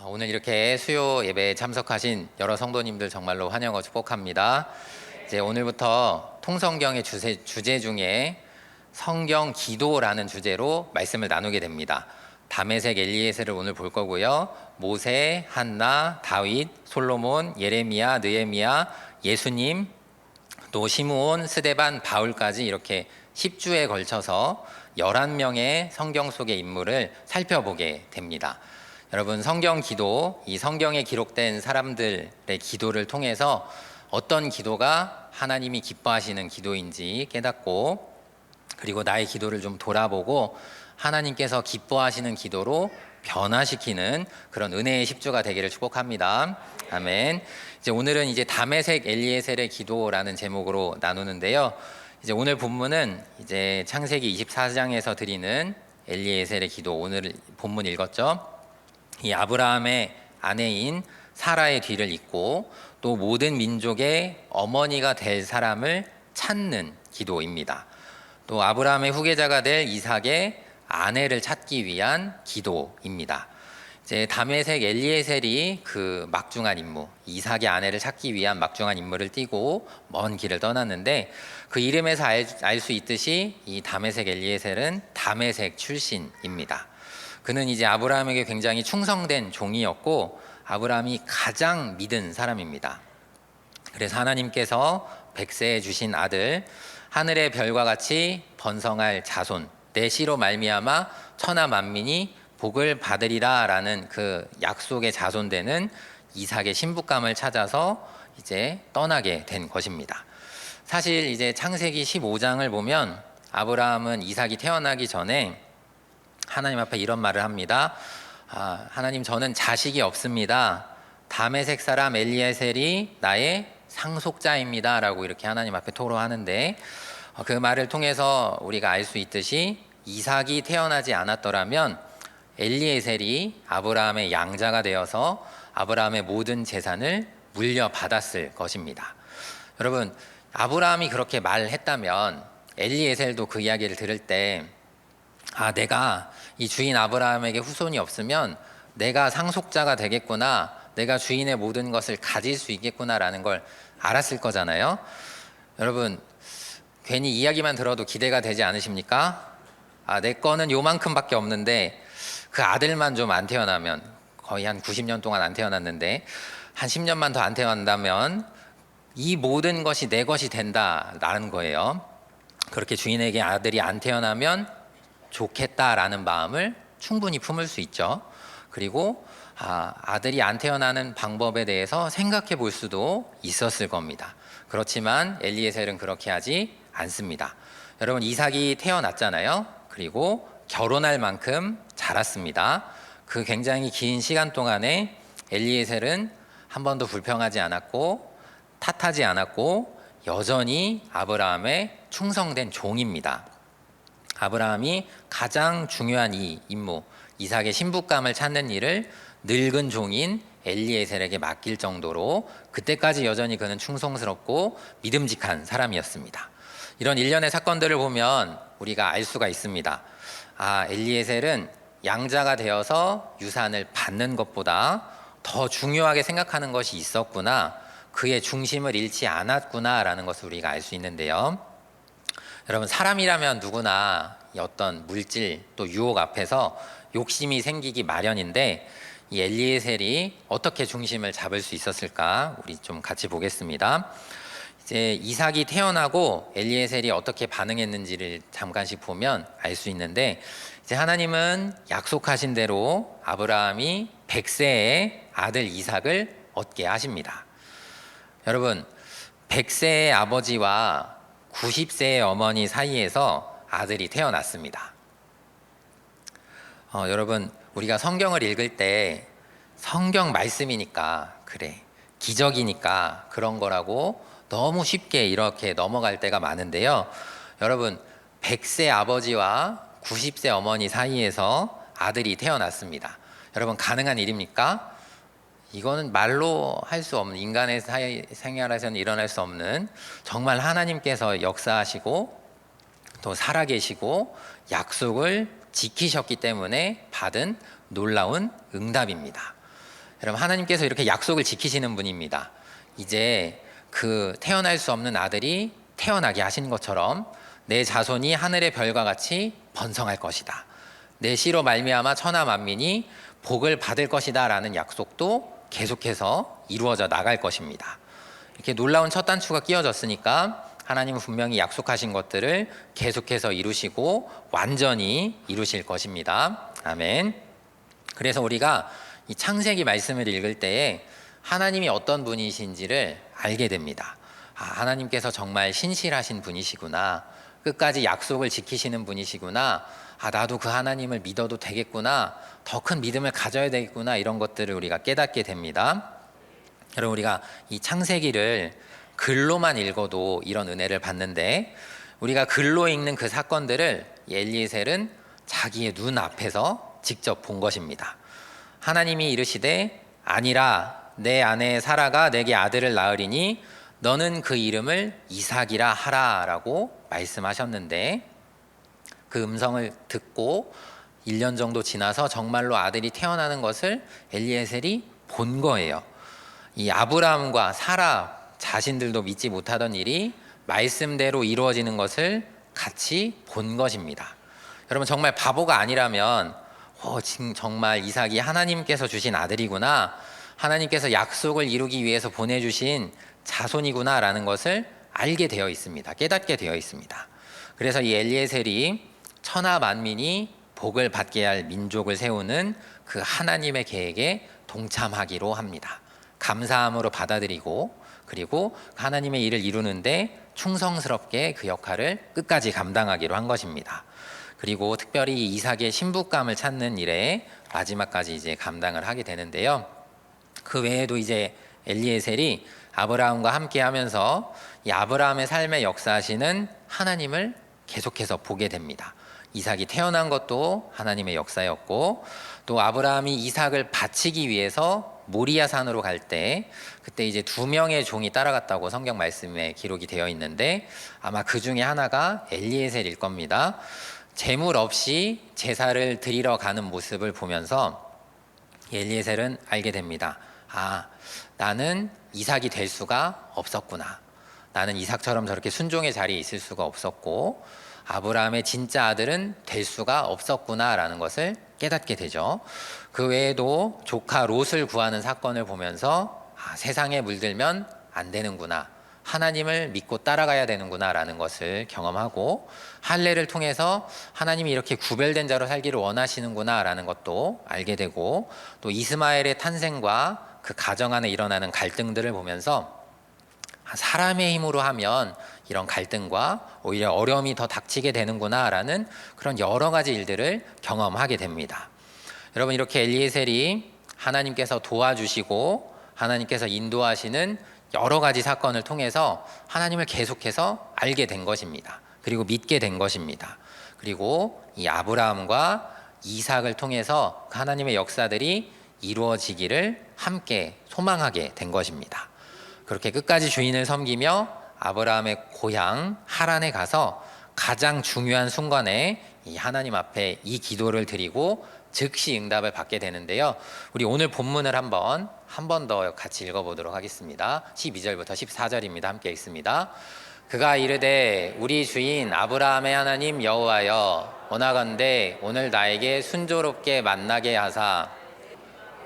오늘 이렇게 수요 예배에 참석하신 여러 성도님들 정말로 환영하고 축복합니다. 이제 오늘부터 통성경의 주제 중에 성경 기도라는 주제로 말씀을 나누게 됩니다. 다메섹 엘리에셀을 오늘 볼 거고요. 모세, 한나, 다윗, 솔로몬, 예레미야, 느헤미야, 예수님, 또 시므온, 스데반, 바울까지 이렇게 10주에 걸쳐서 11명의 성경 속의 인물을 살펴보게 됩니다. 여러분, 성경 기도, 이 성경에 기록된 사람들의 기도를 통해서 어떤 기도가 하나님이 기뻐하시는 기도인지 깨닫고, 그리고 나의 기도를 좀 돌아보고 하나님께서 기뻐하시는 기도로 변화시키는 그런 은혜의 10주가 되기를 축복합니다. 아멘. 이제 오늘은 다메섹 엘리에셀의 기도라는 제목으로 나누는데요. 이제 오늘 본문은 이제 창세기 24장에서 드리는 엘리에셀의 기도, 오늘 본문 읽었죠. 이 아브라함의 아내인 사라의 뒤를 잇고 또 모든 민족의 어머니가 될 사람을 찾는 기도입니다. 또 아브라함의 후계자가 될 이삭의 아내를 찾기 위한 기도입니다. 이제 다메섹 엘리에셀이 그 막중한 임무, 이삭의 아내를 찾기 위한 막중한 임무를 띠고 먼 길을 떠났는데, 그 이름에서 알 수 있듯이 이 다메섹 엘리에셀은 다메섹 출신입니다. 그는 이제 아브라함에게 굉장히 충성된 종이었고 아브라함이 가장 믿은 사람입니다. 그래서 하나님께서 백세에 주신 아들, 하늘의 별과 같이 번성할 자손, 내 씨로 말미암아 천하 만민이 복을 받으리라 라는 그 약속의 자손되는 이삭의 신부감을 찾아서 이제 떠나게 된 것입니다. 사실 이제 창세기 15장을 보면 아브라함은 이삭이 태어나기 전에 하나님 앞에 이런 말을 합니다. 하나님, 저는 자식이 없습니다. 다메섹 사람 엘리에셀이 나의 상속자입니다 라고 이렇게 하나님 앞에 토로하는데, 그 말을 통해서 우리가 알 수 있듯이 이삭이 태어나지 않았더라면 엘리에셀이 아브라함의 양자가 되어서 아브라함의 모든 재산을 물려받았을 것입니다. 여러분, 아브라함이 그렇게 말했다면 엘리에셀도 그 이야기를 들을 때 내가 이 주인 아브라함에게 후손이 없으면 내가 상속자가 되겠구나, 내가 주인의 모든 것을 가질 수 있겠구나라는 걸 알았을 거잖아요. 여러분, 괜히 이야기만 들어도 기대가 되지 않으십니까? 내 거는 요만큼밖에 없는데 그 아들만 좀 안 태어나면, 거의 한 90년 동안 안 태어났는데 한 10년만 더 안 태어난다면 이 모든 것이 내 것이 된다라는 거예요. 그렇게 주인에게 아들이 안 태어나면 좋겠다라는 마음을 충분히 품을 수 있죠. 그리고 아들이 안 태어나는 방법에 대해서 생각해 볼 수도 있었을 겁니다. 그렇지만 엘리에셀은 그렇게 하지 않습니다. 여러분, 이삭이 태어났잖아요. 그리고 결혼할 만큼 자랐습니다. 그 굉장히 긴 시간 동안에 엘리에셀은 한 번도 불평하지 않았고 탓하지 않았고 여전히 아브라함의 충성된 종입니다. 아브라함이 가장 중요한 이 임무, 이삭의 신부감을 찾는 일을 늙은 종인 엘리에셀에게 맡길 정도로 그때까지 여전히 그는 충성스럽고 믿음직한 사람이었습니다. 이런 일련의 사건들을 보면 우리가 알 수가 있습니다. 엘리에셀은 양자가 되어서 유산을 받는 것보다 더 중요하게 생각하는 것이 있었구나, 그의 중심을 잃지 않았구나라는 것을 우리가 알 수 있는데요. 여러분, 사람이라면 누구나 어떤 물질 또 유혹 앞에서 욕심이 생기기 마련인데, 이 엘리에셀이 어떻게 중심을 잡을 수 있었을까, 우리 좀 같이 보겠습니다. 이제 이삭이 태어나고 엘리에셀이 어떻게 반응했는지를 잠깐씩 보면 알 수 있는데, 이제 하나님은 약속하신 대로 아브라함이 100세의 아들 이삭을 얻게 하십니다. 여러분, 100세의 아버지와 90세의 어머니 사이에서 아들이 태어났습니다. 여러분, 우리가 성경을 읽을 때 성경 말씀이니까 그래, 기적이니까 그런 거라고 너무 쉽게 이렇게 넘어갈 때가 많은데요. 여러분, 100세 아버지와 90세 어머니 사이에서 아들이 태어났습니다. 여러분, 가능한 일입니까? 이거는 말로 할 수 없는, 인간의 생활에서는 일어날 수 없는, 정말 하나님께서 역사하시고 또 살아계시고 약속을 지키셨기 때문에 받은 놀라운 응답입니다. 여러분, 하나님께서 이렇게 약속을 지키시는 분입니다. 이제 그 태어날 수 없는 아들이 태어나게 하신 것처럼 내 자손이 하늘의 별과 같이 번성할 것이다. 내 씨로 말미암아 천하 만민이 복을 받을 것이다 라는 약속도 계속해서 이루어져 나갈 것입니다. 이렇게 놀라운 첫 단추가 끼워졌으니까 하나님은 분명히 약속하신 것들을 계속해서 이루시고 완전히 이루실 것입니다. 아멘. 그래서 우리가 이 창세기 말씀을 읽을 때에 하나님이 어떤 분이신지를 알게 됩니다. 하나님께서 정말 신실하신 분이시구나. 끝까지 약속을 지키시는 분이시구나. 나도 그 하나님을 믿어도 되겠구나. 더 큰 믿음을 가져야 되겠구나. 이런 것들을 우리가 깨닫게 됩니다. 여러분, 우리가 이 창세기를 글로만 읽어도 이런 은혜를 받는데, 우리가 글로 읽는 그 사건들을 엘리에셀은 자기의 눈 앞에서 직접 본 것입니다. 하나님이 이르시되 아니라 내 아내 사라가 내게 아들을 낳으리니 너는 그 이름을 이삭이라 하라 라고 말씀하셨는데, 그 음성을 듣고 1년 정도 지나서 정말로 아들이 태어나는 것을 엘리에셀이 본 거예요. 이 아브라함과 사라 자신들도 믿지 못하던 일이 말씀대로 이루어지는 것을 같이 본 것입니다. 여러분, 정말 바보가 아니라면 지금 정말 이삭이 하나님께서 주신 아들이구나, 하나님께서 약속을 이루기 위해서 보내주신 자손이구나 라는 것을 알게 되어 있습니다. 깨닫게 되어 있습니다. 그래서 이 엘리에셀이 천하 만민이 복을 받게 할 민족을 세우는 그 하나님의 계획에 동참하기로 합니다. 감사함으로 받아들이고, 그리고 하나님의 일을 이루는데 충성스럽게 그 역할을 끝까지 감당하기로 한 것입니다. 그리고 특별히 이삭의 신부감을 찾는 일에 마지막까지 이제 감당을 하게 되는데요. 그 외에도 이제 엘리에셀이 아브라함과 함께 하면서 이 아브라함의 삶의 역사하시는 하나님을 계속해서 보게 됩니다. 이삭이 태어난 것도 하나님의 역사였고, 또 아브라함이 이삭을 바치기 위해서 모리아 산으로 갈 때 그때 이제 2명의 종이 따라갔다고 성경 말씀에 기록이 되어 있는데, 아마 그 중에 하나가 엘리에셀일 겁니다. 제물 없이 제사를 드리러 가는 모습을 보면서 엘리에셀은 알게 됩니다. 나는 이삭이 될 수가 없었구나. 나는 이삭처럼 저렇게 순종의 자리에 있을 수가 없었고, 아브라함의 진짜 아들은 될 수가 없었구나라는 것을 깨닫게 되죠. 그 외에도 조카 롯을 구하는 사건을 보면서 세상에 물들면 안 되는구나, 하나님을 믿고 따라가야 되는구나라는 것을 경험하고, 할례를 통해서 하나님이 이렇게 구별된 자로 살기를 원하시는구나라는 것도 알게 되고, 또 이스마엘의 탄생과 그 가정 안에 일어나는 갈등들을 보면서 사람의 힘으로 하면 이런 갈등과 오히려 어려움이 더 닥치게 되는구나라는 그런 여러 가지 일들을 경험하게 됩니다. 여러분, 이렇게 엘리에셀이 하나님께서 도와주시고 하나님께서 인도하시는 여러 가지 사건을 통해서 하나님을 계속해서 알게 된 것입니다. 그리고 믿게 된 것입니다. 그리고 이 아브라함과 이삭을 통해서 하나님의 역사들이 이루어지기를 함께 소망하게 된 것입니다. 그렇게 끝까지 주인을 섬기며 아브라함의 고향 하란에 가서 가장 중요한 순간에 이 하나님 앞에 이 기도를 드리고 즉시 응답을 받게 되는데요. 우리 오늘 본문을 한 번 더 같이 읽어보도록 하겠습니다. 12절부터 14절입니다. 함께 읽습니다. 그가 이르되 우리 주인 아브라함의 하나님 여호와여, 원하건대 오늘 나에게 순조롭게 만나게 하사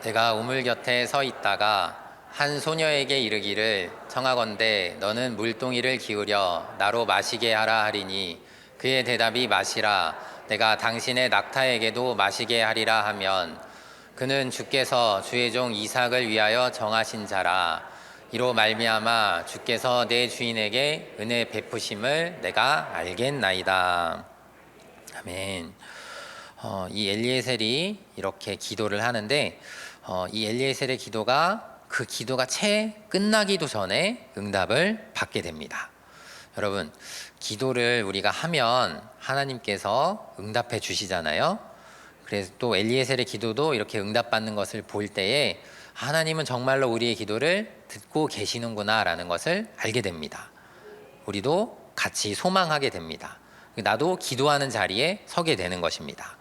내가 우물 곁에 서 있다가 한 소녀에게 이르기를 청하건대 너는 물동이를 기울여 나로 마시게 하라 하리니, 그의 대답이 마시라, 내가 당신의 낙타에게도 마시게 하리라 하면, 그는 주께서 주의 종 이삭을 위하여 정하신 자라. 이로 말미암아 주께서 내 주인에게 은혜 베푸심을 내가 알겠나이다. 아멘. 이 엘리에셀이 이렇게 기도를 하는데, 이 엘리에셀의 기도가 그 기도가 채 끝나기도 전에 응답을 받게 됩니다. 여러분, 기도를 우리가 하면 하나님께서 응답해 주시잖아요. 그래서 또 엘리에셀의 기도도 이렇게 응답받는 것을 볼 때에 하나님은 정말로 우리의 기도를 듣고 계시는구나 라는 것을 알게 됩니다. 우리도 같이 소망하게 됩니다. 나도 기도하는 자리에 서게 되는 것입니다.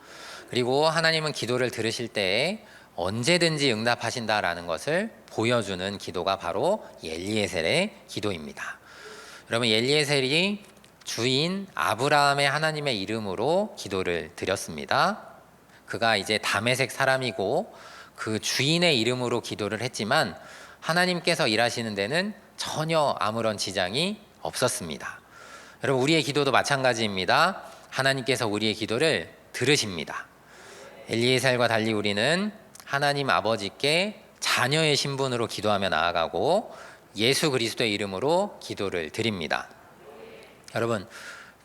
그리고 하나님은 기도를 들으실 때에 언제든지 응답하신다라는 것을 보여주는 기도가 바로 엘리에셀의 기도입니다. 여러분, 엘리에셀이 주인 아브라함의 하나님의 이름으로 기도를 드렸습니다. 그가 이제 다메섹 사람이고 그 주인의 이름으로 기도를 했지만 하나님께서 일하시는 데는 전혀 아무런 지장이 없었습니다. 여러분, 우리의 기도도 마찬가지입니다. 하나님께서 우리의 기도를 들으십니다. 엘리에셀과 달리 우리는 하나님 아버지께 자녀의 신분으로 기도하며 나아가고 예수 그리스도의 이름으로 기도를 드립니다. 여러분,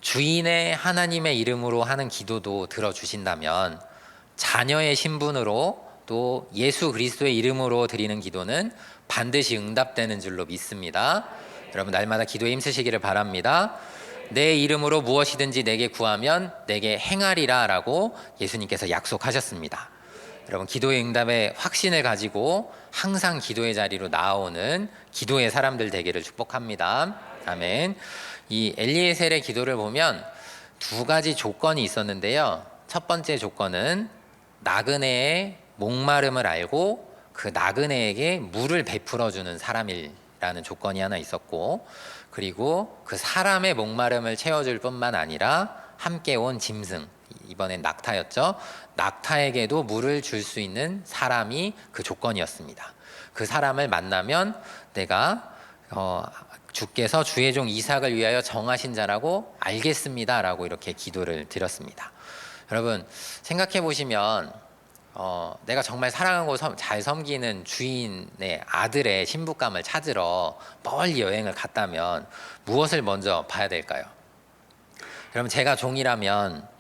주인의 하나님의 이름으로 하는 기도도 들어주신다면 자녀의 신분으로 또 예수 그리스도의 이름으로 드리는 기도는 반드시 응답되는 줄로 믿습니다. 여러분, 날마다 기도에 힘쓰시기를 바랍니다. 내 이름으로 무엇이든지 내게 구하면 내게 행하리라 라고 예수님께서 약속하셨습니다. 여러분, 기도의 응답의 확신을 가지고 항상 기도의 자리로 나아오는 기도의 사람들 되기를 축복합니다. 아멘. 이 엘리에셀의 기도를 보면 두 가지 조건이 있었는데요. 첫 번째 조건은 나그네의 목마름을 알고 그 나그네에게 물을 베풀어주는 사람이라는 조건이 하나 있었고, 그리고 그 사람의 목마름을 채워줄 뿐만 아니라 함께 온 짐승, 이번엔 낙타였죠. 낙타에게도 물을 줄 수 있는 사람이 그 조건이었습니다. 그 사람을 만나면 내가 주께서 주의 종 이삭을 위하여 정하신 자라고 알겠습니다 라고 이렇게 기도를 드렸습니다. 여러분, 생각해 보시면 내가 정말 사랑하고 잘 섬기는 주인의 아들의 신부감을 찾으러 멀리 여행을 갔다면 무엇을 먼저 봐야 될까요? 여러분, 제가 종이라면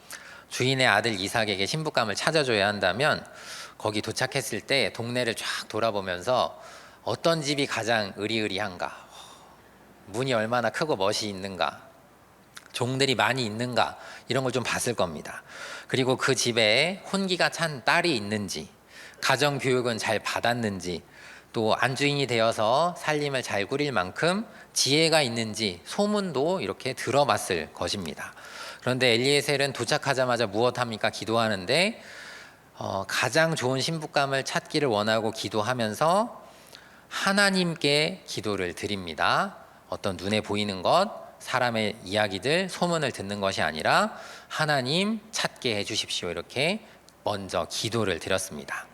주인의 아들 이삭에게 신부감을 찾아줘야 한다면 거기 도착했을 때 동네를 쫙 돌아보면서 어떤 집이 가장 으리으리한가, 문이 얼마나 크고 멋이 있는가, 종들이 많이 있는가, 이런 걸 좀 봤을 겁니다. 그리고 그 집에 혼기가 찬 딸이 있는지, 가정 교육은 잘 받았는지, 또 안주인이 되어서 살림을 잘 꾸릴 만큼 지혜가 있는지 소문도 이렇게 들어봤을 것입니다. 그런데 엘리에셀은 도착하자마자 무엇합니까? 기도하는데 가장 좋은 신부감을 찾기를 원하고 기도하면서 하나님께 기도를 드립니다. 어떤 눈에 보이는 것, 사람의 이야기들, 소문을 듣는 것이 아니라 하나님 찾게 해주십시오. 이렇게 먼저 기도를 드렸습니다.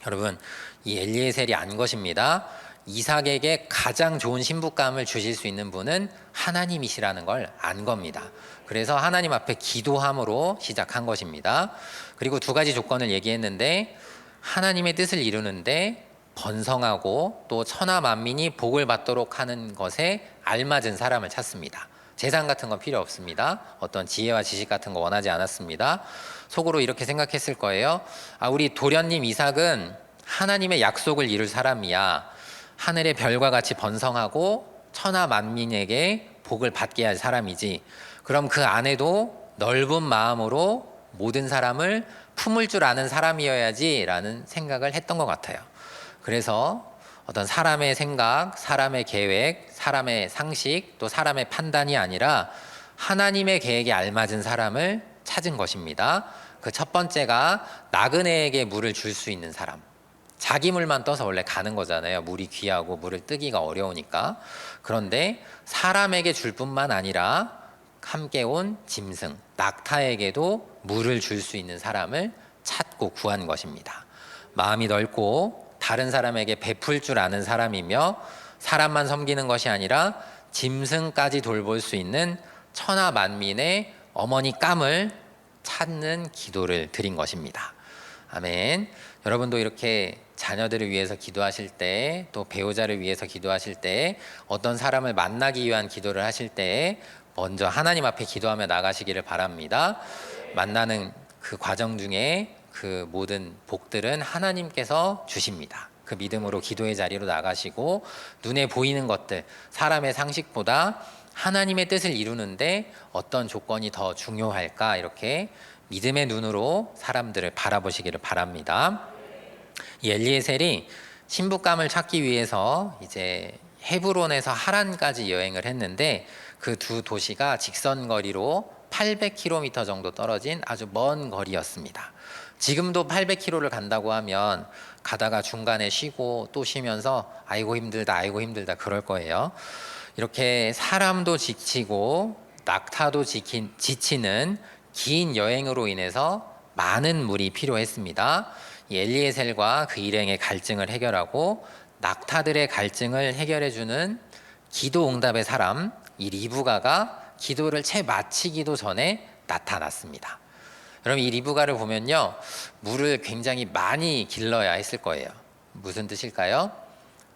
여러분, 이 엘리에셀이 안 것입니다. 이삭에게 가장 좋은 신부감을 주실 수 있는 분은 하나님이시라는 걸 안 겁니다. 그래서 하나님 앞에 기도함으로 시작한 것입니다. 그리고 두 가지 조건을 얘기했는데 하나님의 뜻을 이루는데 번성하고 또 천하 만민이 복을 받도록 하는 것에 알맞은 사람을 찾습니다. 재산 같은 건 필요 없습니다. 어떤 지혜와 지식 같은 거 원하지 않았습니다. 속으로 이렇게 생각했을 거예요. 우리 도련님 이삭은 하나님의 약속을 이룰 사람이야. 하늘의 별과 같이 번성하고 천하 만민에게 복을 받게 할 사람이지. 그럼 그 안에도 넓은 마음으로 모든 사람을 품을 줄 아는 사람이어야지 라는 생각을 했던 것 같아요. 그래서 어떤 사람의 생각, 사람의 계획, 사람의 상식, 또 사람의 판단이 아니라 하나님의 계획에 알맞은 사람을 찾은 것입니다. 그 첫 번째가 나그네에게 물을 줄 수 있는 사람. 자기 물만 떠서 원래 가는 거잖아요. 물이 귀하고 물을 뜨기가 어려우니까. 그런데 사람에게 줄 뿐만 아니라 함께 온 짐승, 낙타에게도 물을 줄 수 있는 사람을 찾고 구한 것입니다. 마음이 넓고 다른 사람에게 베풀 줄 아는 사람이며 사람만 섬기는 것이 아니라 짐승까지 돌볼 수 있는 천하 만민의 어머니 깜을 찾는 기도를 드린 것입니다. 아멘. 여러분도 이렇게 자녀들을 위해서 기도하실 때, 또 배우자를 위해서 기도하실 때, 어떤 사람을 만나기 위한 기도를 하실 때 먼저 하나님 앞에 기도하며 나가시기를 바랍니다. 만나는 그 과정 중에 그 모든 복들은 하나님께서 주십니다. 그 믿음으로 기도의 자리로 나가시고 눈에 보이는 것들, 사람의 상식보다 하나님의 뜻을 이루는데 어떤 조건이 더 중요할까, 이렇게 믿음의 눈으로 사람들을 바라보시기를 바랍니다. 이 엘리에셀이 신부감을 찾기 위해서 이제 헤브론에서 하란까지 여행을 했는데 그 두 도시가 직선 거리로 800km 정도 떨어진 아주 먼 거리였습니다. 지금도 800km를 간다고 하면 가다가 중간에 쉬고 또 쉬면서 아이고 힘들다 아이고 힘들다 그럴 거예요. 이렇게 사람도 지치고 낙타도 지치는 긴 여행으로 인해서 많은 물이 필요했습니다. 이 엘리에셀과 그 일행의 갈증을 해결하고 낙타들의 갈증을 해결해주는 기도 응답의 사람, 이 리브가가 기도를 채 마치기도 전에 나타났습니다. 여러분, 이 리브가를 보면요, 물을 굉장히 많이 길러야 했을 거예요. 무슨 뜻일까요?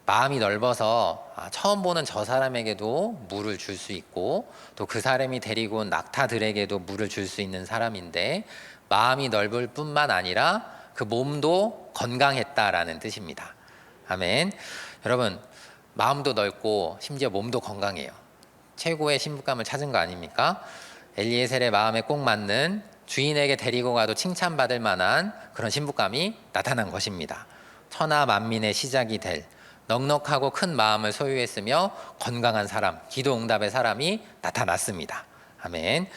마음이 넓어서 처음 보는 저 사람에게도 물을 줄 수 있고 또 그 사람이 데리고 온 낙타들에게도 물을 줄 수 있는 사람인데, 마음이 넓을 뿐만 아니라 그 몸도 건강했다라는 뜻입니다. 아멘. 여러분, 마음도 넓고 심지어 몸도 건강해요. 최고의 신부감을 찾은 거 아닙니까? 엘리에셀의 마음에 꼭 맞는, 주인에게 데리고 가도 칭찬받을 만한 그런 신부감이 나타난 것입니다. 천하 만민의 시작이 될 넉넉하고 큰 마음을 소유했으며 건강한 사람, 기도 응답의 사람이 나타났습니다. 아멘.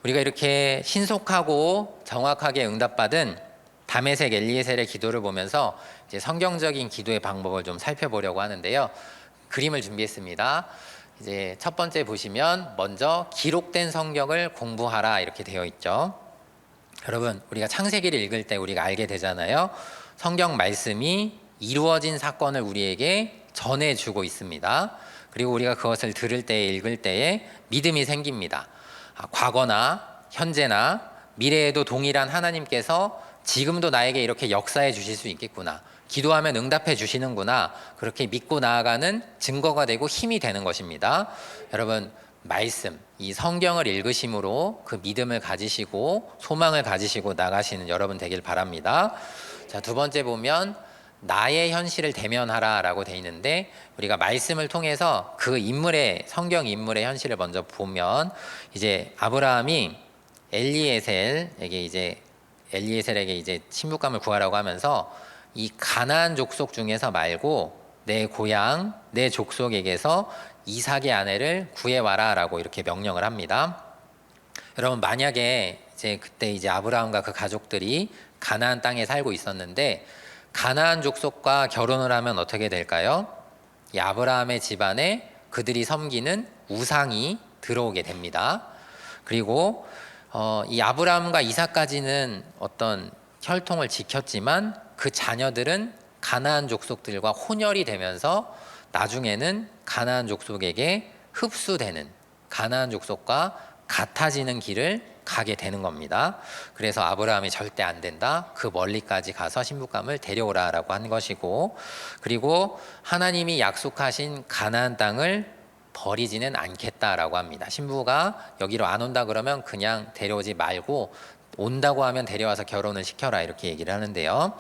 우리가 이렇게 신속하고 정확하게 응답받은 다메섹 엘리에셀의 기도를 보면서 이제 성경적인 기도의 방법을 좀 살펴보려고 하는데요. 그림을 준비했습니다. 이제 첫 번째 보시면 먼저 기록된 성경을 공부하라 이렇게 되어 있죠. 여러분, 우리가 창세기를 읽을 때 우리가 알게 되잖아요. 성경 말씀이 이루어진 사건을 우리에게 전해주고 있습니다. 그리고 우리가 그것을 들을 때, 읽을 때에 믿음이 생깁니다. 과거나 현재나 미래에도 동일한 하나님께서 지금도 나에게 이렇게 역사해 주실 수 있겠구나, 기도하면 응답해 주시는구나, 그렇게 믿고 나아가는 증거가 되고 힘이 되는 것입니다. 여러분, 말씀, 이 성경을 읽으심으로 그 믿음을 가지시고 소망을 가지시고 나가시는 여러분 되길 바랍니다. 자, 두 번째 보면 나의 현실을 대면하라 라고 돼 있는데, 우리가 말씀을 통해서 그 인물의, 성경 인물의 현실을 먼저 보면, 이제 아브라함이 엘리에셀에게 이제 신부감을 구하라고 하면서 이 가나안 족속 중에서 말고 내 고향, 내 족속에게서 이삭의 아내를 구해와라 라고 이렇게 명령을 합니다. 여러분, 만약에 그때 아브라함과 그 가족들이 가나안 땅에 살고 있었는데 가나안 족속과 결혼을 하면 어떻게 될까요? 이 아브라함의 집안에 그들이 섬기는 우상이 들어오게 됩니다. 그리고 이 아브라함과 이삭까지는 어떤 혈통을 지켰지만 그 자녀들은 가나안 족속들과 혼혈이 되면서 나중에는 가나안 족속에게 흡수되는, 가나안 족속과 같아지는 길을 가게 되는 겁니다. 그래서 아브라함이 절대 안 된다, 그 멀리까지 가서 신부감을 데려오라라고 한 것이고, 그리고 하나님이 약속하신 가나안 땅을 버리지는 않겠다라고 합니다. 신부가 여기로 안 온다 그러면 그냥 데려오지 말고 온다고 하면 데려와서 결혼을 시켜라 이렇게 얘기를 하는데요.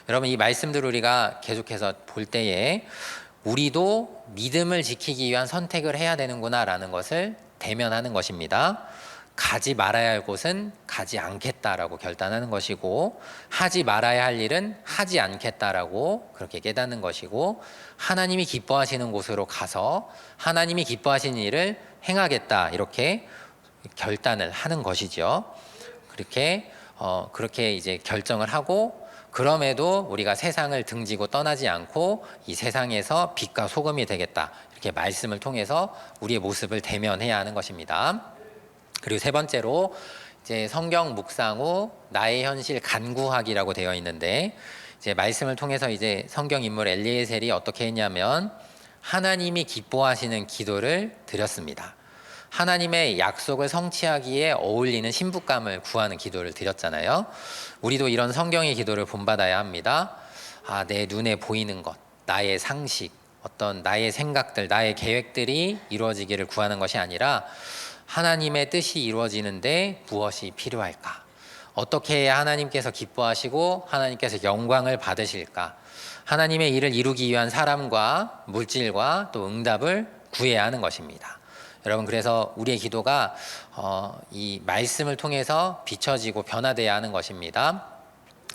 여러분, 이 말씀들을 우리가 계속해서 볼 때에 우리도 믿음을 지키기 위한 선택을 해야 되는구나라는 것을 대면하는 것입니다. 가지 말아야 할 곳은 가지 않겠다라고 결단하는 것이고, 하지 말아야 할 일은 하지 않겠다라고 그렇게 깨닫는 것이고, 하나님이 기뻐하시는 곳으로 가서 하나님이 기뻐하시는 일을 행하겠다 이렇게 결단을 하는 것이죠. 그렇게 이제 결정을 하고, 그럼에도 우리가 세상을 등지고 떠나지 않고 이 세상에서 빛과 소금이 되겠다 이렇게 말씀을 통해서 우리의 모습을 대면해야 하는 것입니다. 그리고 세 번째로 이제 성경 묵상 후 나의 현실 간구하기라고 되어 있는데, 이제 말씀을 통해서 이제 성경 인물 엘리에셀이 어떻게 했냐면 하나님이 기뻐하시는 기도를 드렸습니다. 하나님의 약속을 성취하기에 어울리는 신부감을 구하는 기도를 드렸잖아요. 우리도 이런 성경의 기도를 본받아야 합니다. 내 눈에 보이는 것, 나의 상식, 어떤 나의 생각들, 나의 계획들이 이루어지기를 구하는 것이 아니라 하나님의 뜻이 이루어지는데 무엇이 필요할까? 어떻게 해야 하나님께서 기뻐하시고 하나님께서 영광을 받으실까? 하나님의 일을 이루기 위한 사람과 물질과 또 응답을 구해야 하는 것입니다. 여러분, 그래서 우리의 기도가 이 말씀을 통해서 비춰지고 변화되어야 하는 것입니다.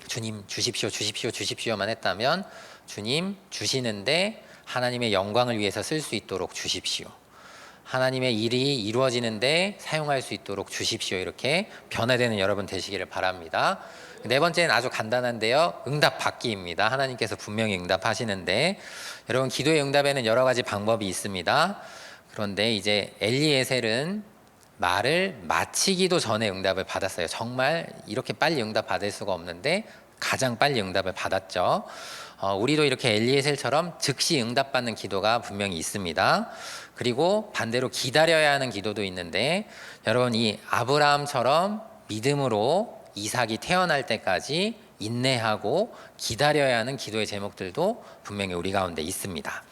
주님 주십시오, 주십시오, 주십시오만 했다면 주님 주시는데 하나님의 영광을 위해서 쓸 수 있도록 주십시오. 하나님의 일이 이루어지는데 사용할 수 있도록 주십시오. 이렇게 변화되는 여러분 되시기를 바랍니다. 네 번째는 아주 간단한데요. 응답 받기입니다. 하나님께서 분명히 응답하시는데, 여러분 기도의 응답에는 여러 가지 방법이 있습니다. 그런데 이제 엘리에셀은 말을 마치기도 전에 응답을 받았어요. 정말 이렇게 빨리 응답 받을 수가 없는데 가장 빨리 응답을 받았죠. 우리도 이렇게 엘리에셀처럼 즉시 응답받는 기도가 분명히 있습니다. 그리고 반대로 기다려야 하는 기도도 있는데, 여러분 이 아브라함처럼 믿음으로 이삭이 태어날 때까지 인내하고 기다려야 하는 기도의 제목들도 분명히 우리 가운데 있습니다.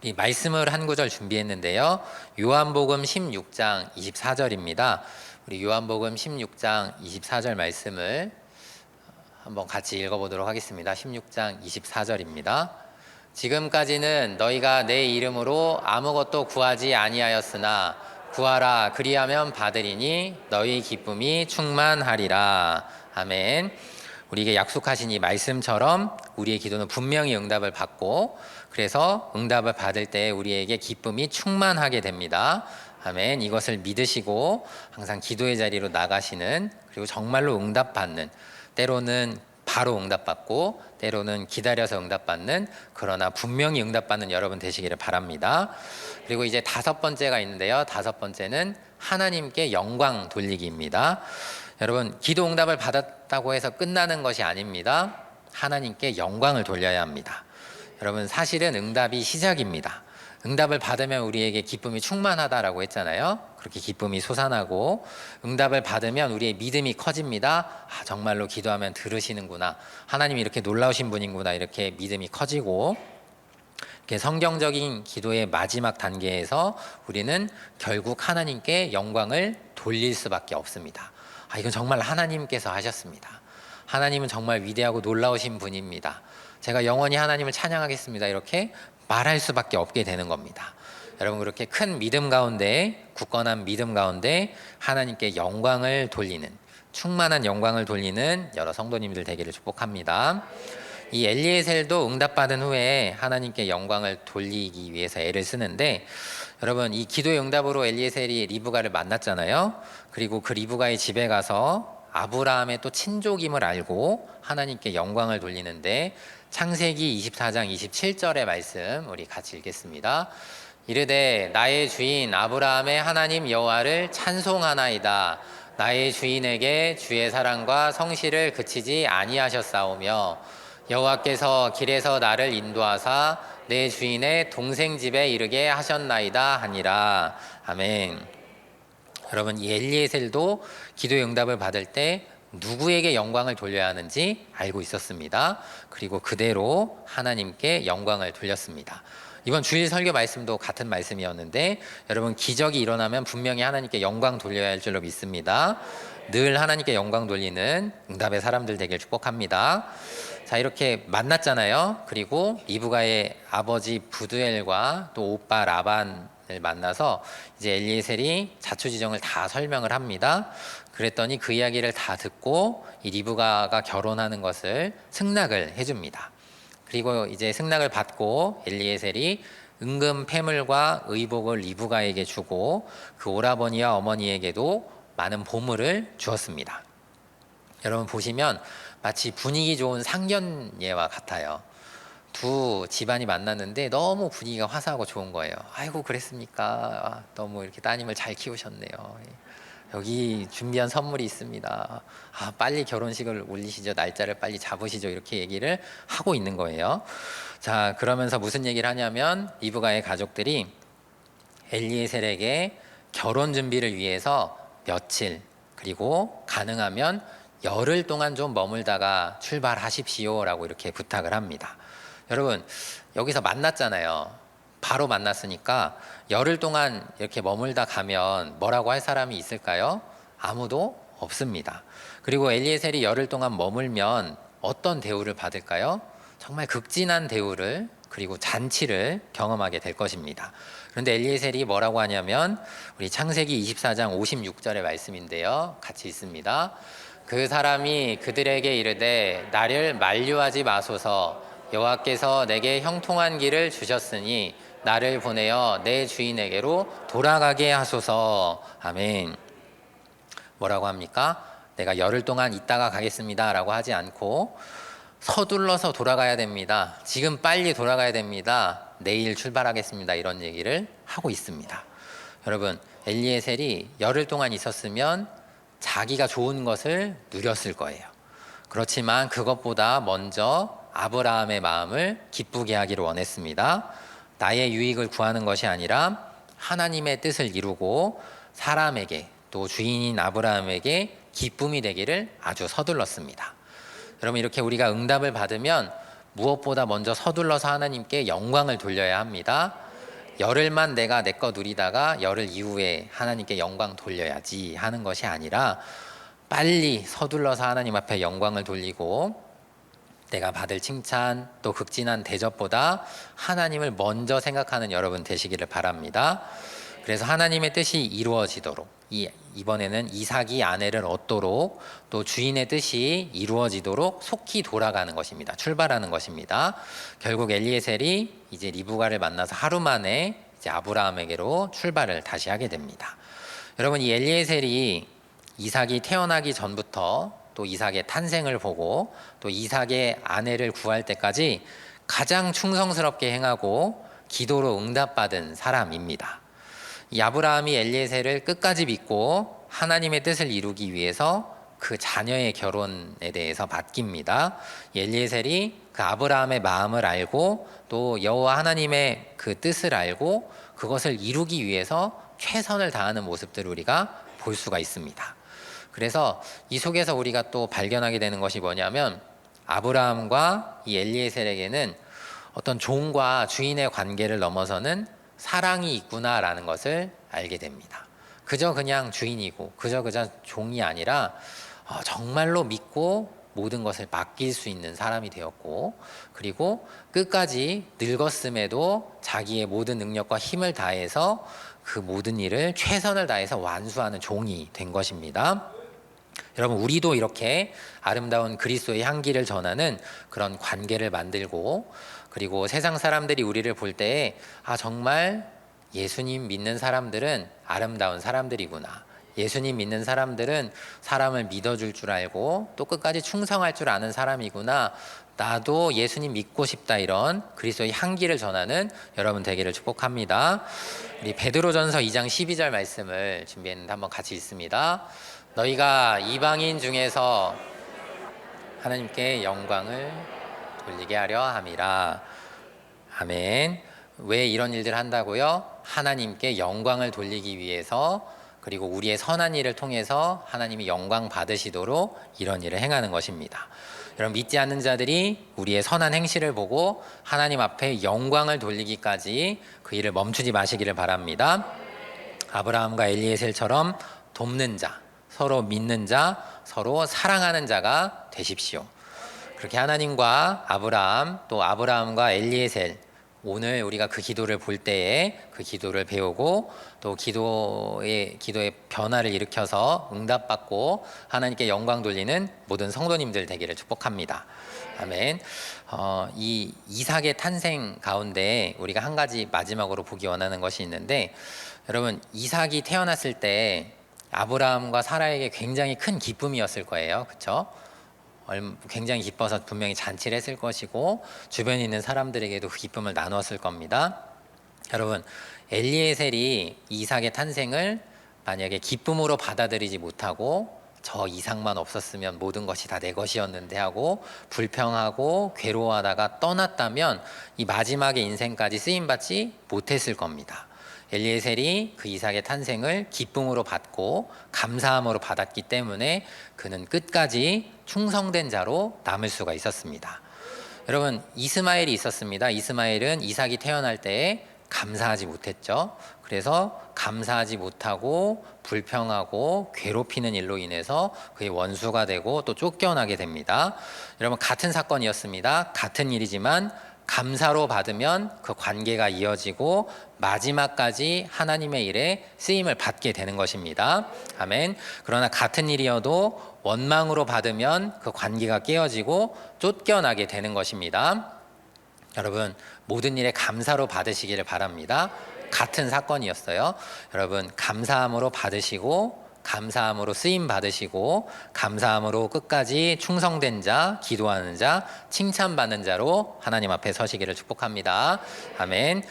이 말씀을 한 구절 준비했는데요. 요한복음 16장 24절입니다. 우리 요한복음 16장 24절 말씀을 한번 같이 읽어보도록 하겠습니다. 16장 24절입니다. 지금까지는 너희가 내 이름으로 아무것도 구하지 아니하였으나 구하라 그리하면 받으리니 너희 기쁨이 충만하리라. 아멘. 우리에게 약속하신 이 말씀처럼 우리의 기도는 분명히 응답을 받고, 그래서 응답을 받을 때 우리에게 기쁨이 충만하게 됩니다. 아멘. 이것을 믿으시고 항상 기도의 자리로 나가시는, 그리고 정말로 응답받는, 때로는 바로 응답받고 때로는 기다려서 응답받는, 그러나 분명히 응답받는 여러분 되시기를 바랍니다. 그리고 이제 다섯 번째가 있는데요. 다섯 번째는 하나님께 영광 돌리기입니다. 여러분 기도 응답을 받았다고 해서 끝나는 것이 아닙니다. 하나님께 영광을 돌려야 합니다. 여러분 사실은 응답이 시작입니다. 응답을 받으면 우리에게 기쁨이 충만하다라고 했잖아요. 그렇게 기쁨이 솟아나고 응답을 받으면 우리의 믿음이 커집니다. 아, 정말로 기도하면 들으시는구나, 하나님이 이렇게 놀라우신 분이구나, 이렇게 믿음이 커지고, 이렇게 성경적인 기도의 마지막 단계에서 우리는 결국 하나님께 영광을 돌릴 수밖에 없습니다. 아, 이건 정말 하나님께서 하셨습니다. 하나님은 정말 위대하고 놀라우신 분입니다. 제가 영원히 하나님을 찬양하겠습니다, 이렇게 말할 수밖에 없게 되는 겁니다. 여러분 그렇게 큰 믿음 가운데, 굳건한 믿음 가운데 하나님께 영광을 돌리는, 충만한 영광을 돌리는 여러 성도님들 되기를 축복합니다. 이 엘리에셀도 응답받은 후에 하나님께 영광을 돌리기 위해서 애를 쓰는데, 여러분 이 기도의 응답으로 엘리에셀이 리브가를 만났잖아요. 그리고 그 리브가의 집에 가서 아브라함의 또 친족임을 알고 하나님께 영광을 돌리는데, 창세기 24장 27절의 말씀 우리 같이 읽겠습니다. 이르되 나의 주인 아브라함의 하나님 여호와를 찬송하나이다. 나의 주인에게 주의 사랑과 성실을 그치지 아니하셨사오며 여호와께서 길에서 나를 인도하사 내 주인의 동생 집에 이르게 하셨나이다 하니라. 아멘. 여러분 이 엘리에셀도 기도의 응답을 받을 때 누구에게 영광을 돌려야 하는지 알고 있었습니다. 그리고 그대로 하나님께 영광을 돌렸습니다. 이번 주일 설교 말씀도 같은 말씀이었는데, 여러분 기적이 일어나면 분명히 하나님께 영광 돌려야 할 줄로 믿습니다. 늘 하나님께 영광 돌리는 응답의 사람들 되길 축복합니다. 자, 이렇게 만났잖아요. 그리고 리브가의 아버지 부두엘과 또 오빠 라반을 만나서 이제 엘리에셀이 자초지정을 다 설명을 합니다. 그랬더니 그 이야기를 다 듣고 이 리브가가 결혼하는 것을 승낙을 해줍니다. 그리고 이제 승낙을 받고 엘리에셀이 은금 패물과 의복을 리브가에게 주고 그 오라버니와 어머니에게도 많은 보물을 주었습니다. 여러분 보시면 마치 분위기 좋은 상견례와 같아요. 두 집안이 만났는데 너무 분위기가 화사하고 좋은 거예요. 아이고 그랬습니까? 너무 이렇게 따님을 잘 키우셨네요. 여기 준비한 선물이 있습니다. 아, 빨리 결혼식을 올리시죠. 날짜를 빨리 잡으시죠. 이렇게 얘기를 하고 있는 거예요. 자, 그러면서 무슨 얘기를 하냐면 리브가의 가족들이 엘리에셀에게 결혼 준비를 위해서 며칠, 그리고 가능하면 열흘 동안 좀 머물다가 출발하십시오라고 이렇게 부탁을 합니다. 여러분 여기서 만났잖아요. 바로 만났으니까 열흘 동안 이렇게 머물다 가면 뭐라고 할 사람이 있을까요? 아무도 없습니다. 그리고 엘리에셀이 열흘 동안 머물면 어떤 대우를 받을까요? 정말 극진한 대우를, 그리고 잔치를 경험하게 될 것입니다. 그런데 엘리에셀이 뭐라고 하냐면 우리 창세기 24장 56절의 말씀인데요. 같이 있습니다. 그 사람이 그들에게 이르되 나를 만류하지 마소서, 여호와께서 내게 형통한 길을 주셨으니 나를 보내어 내 주인에게로 돌아가게 하소서. 아멘. 뭐라고 합니까? 내가 열흘 동안 있다가 가겠습니다 라고 하지 않고 서둘러서 돌아가야 됩니다. 지금 빨리 돌아가야 됩니다. 내일 출발하겠습니다. 이런 얘기를 하고 있습니다. 여러분, 엘리에셀이 열흘 동안 있었으면 자기가 좋은 것을 누렸을 거예요. 그렇지만 그것보다 먼저 아브라함의 마음을 기쁘게 하기를 원했습니다. 나의 유익을 구하는 것이 아니라 하나님의 뜻을 이루고 사람에게 또 주인인 아브라함에게 기쁨이 되기를 아주 서둘렀습니다. 여러분, 이렇게 우리가 응답을 받으면 무엇보다 먼저 서둘러서 하나님께 영광을 돌려야 합니다. 열흘만 내가 내 거 누리다가 열흘 이후에 하나님께 영광 돌려야지 하는 것이 아니라 빨리 서둘러서 하나님 앞에 영광을 돌리고 내가 받을 칭찬 또 극진한 대접보다 하나님을 먼저 생각하는 여러분 되시기를 바랍니다. 그래서 하나님의 뜻이 이루어지도록 이번에는 이삭이 아내를 얻도록 또 주인의 뜻이 이루어지도록 속히 돌아가는 것입니다. 출발하는 것입니다. 결국 엘리에셀이 이제 리브가를 만나서 하루 만에 이제 아브라함에게로 출발을 다시 하게 됩니다. 여러분, 이 엘리에셀이 이삭이 태어나기 전부터 또 이삭의 탄생을 보고 또 이삭의 아내를 구할 때까지 가장 충성스럽게 행하고 기도로 응답받은 사람입니다. 이 아브라함이 엘리에셀을 끝까지 믿고 하나님의 뜻을 이루기 위해서 그 자녀의 결혼에 대해서 맡깁니다. 엘리에셀이 그 아브라함의 마음을 알고 또 여호와 하나님의 그 뜻을 알고 그것을 이루기 위해서 최선을 다하는 모습들을 우리가 볼 수가 있습니다. 그래서 이 속에서 우리가 또 발견하게 되는 것이 뭐냐면 아브라함과 이 엘리에셀에게는 어떤 종과 주인의 관계를 넘어서는 사랑이 있구나라는 것을 알게 됩니다. 그저 그냥 주인이고 그저 종이 아니라 정말로 믿고 모든 것을 맡길 수 있는 사람이 되었고 그리고 끝까지 늙었음에도 자기의 모든 능력과 힘을 다해서 그 모든 일을 최선을 다해서 완수하는 종이 된 것입니다. 여러분, 우리도 이렇게 아름다운 그리스도의 향기를 전하는 그런 관계를 만들고 그리고 세상 사람들이 우리를 볼 때에 정말 예수님 믿는 사람들은 아름다운 사람들이구나. 예수님 믿는 사람들은 사람을 믿어줄 줄 알고 또 끝까지 충성할 줄 아는 사람이구나. 나도 예수님 믿고 싶다. 이런 그리스도의 향기를 전하는 여러분 되기를 축복합니다. 우리 베드로전서 2장 12절 말씀을 준비했는데 한번 같이 읽습니다. 너희가 이방인 중에서 하나님께 영광을 돌리게 하려 함이라. 아멘. 왜 이런 일들을 한다고요? 하나님께 영광을 돌리기 위해서 그리고 우리의 선한 일을 통해서 하나님이 영광 받으시도록 이런 일을 행하는 것입니다. 여러분, 믿지 않는 자들이 우리의 선한 행실을 보고 하나님 앞에 영광을 돌리기까지 그 일을 멈추지 마시기를 바랍니다. 아브라함과 엘리에셀처럼 돕는 자, 서로 믿는 자, 서로 사랑하는 자가 되십시오. 그렇게 하나님과 아브라함 또 아브라함과 엘리에셀, 오늘 우리가 그 기도를 볼 때에 그 기도를 배우고 또 기도의 변화를 일으켜서 응답받고 하나님께 영광 돌리는 모든 성도님들 되기를 축복합니다. 아멘. 이 이삭의 탄생 가운데 우리가 한 가지 마지막으로 보기 원하는 것이 있는데, 여러분, 이삭이 태어났을 때 아브라함과 사라에게 굉장히 큰 기쁨이었을 거예요. 그렇죠? 굉장히 기뻐서 분명히 잔치를 했을 것이고 주변에 있는 사람들에게도 그 기쁨을 나누었을 겁니다. 여러분, 엘리에셀이 이삭의 탄생을 만약에 기쁨으로 받아들이지 못하고 저 이삭만 없었으면 모든 것이 다 내 것이었는데 하고 불평하고 괴로워하다가 떠났다면 이 마지막의 인생까지 쓰임받지 못했을 겁니다. 엘리에셀이 그 이삭의 탄생을 기쁨으로 받고 감사함으로 받았기 때문에 그는 끝까지 충성된 자로 남을 수가 있었습니다. 여러분, 이스마엘이 있었습니다. 이스마엘은 이삭이 태어날 때에 감사하지 못했죠. 그래서 감사하지 못하고 불평하고 괴롭히는 일로 인해서 그의 원수가 되고 또 쫓겨나게 됩니다. 여러분, 같은 사건이었습니다. 같은 일이지만 감사로 받으면 그 관계가 이어지고 마지막까지 하나님의 일에 쓰임을 받게 되는 것입니다. 아멘. 그러나 같은 일이어도 원망으로 받으면 그 관계가 깨어지고 쫓겨나게 되는 것입니다. 여러분, 모든 일에 감사로 받으시기를 바랍니다. 같은 사건이었어요. 여러분, 감사함으로 받으시고 감사함으로 쓰임 받으시고 감사함으로 끝까지 충성된 자, 기도하는 자, 칭찬받는 자로 하나님 앞에 서시기를 축복합니다. 아멘.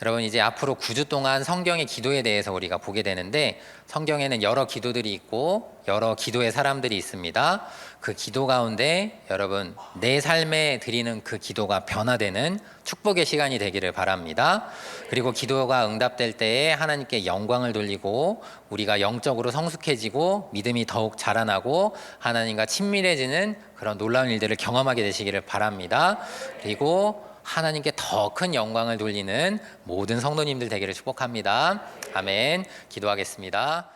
여러분, 이제 앞으로 9주 동안 성경의 기도에 대해서 우리가 보게 되는데, 성경에는 여러 기도들이 있고 여러 기도의 사람들이 있습니다. 그 기도 가운데 여러분 내 삶에 드리는 그 기도가 변화되는 축복의 시간이 되기를 바랍니다. 그리고 기도가 응답될 때에 하나님께 영광을 돌리고 우리가 영적으로 성숙해지고 믿음이 더욱 자라나고 하나님과 친밀해지는 그런 놀라운 일들을 경험하게 되시기를 바랍니다. 그리고 하나님께 더 큰 영광을 돌리는 모든 성도님들 되기를 축복합니다. 아멘. 기도하겠습니다.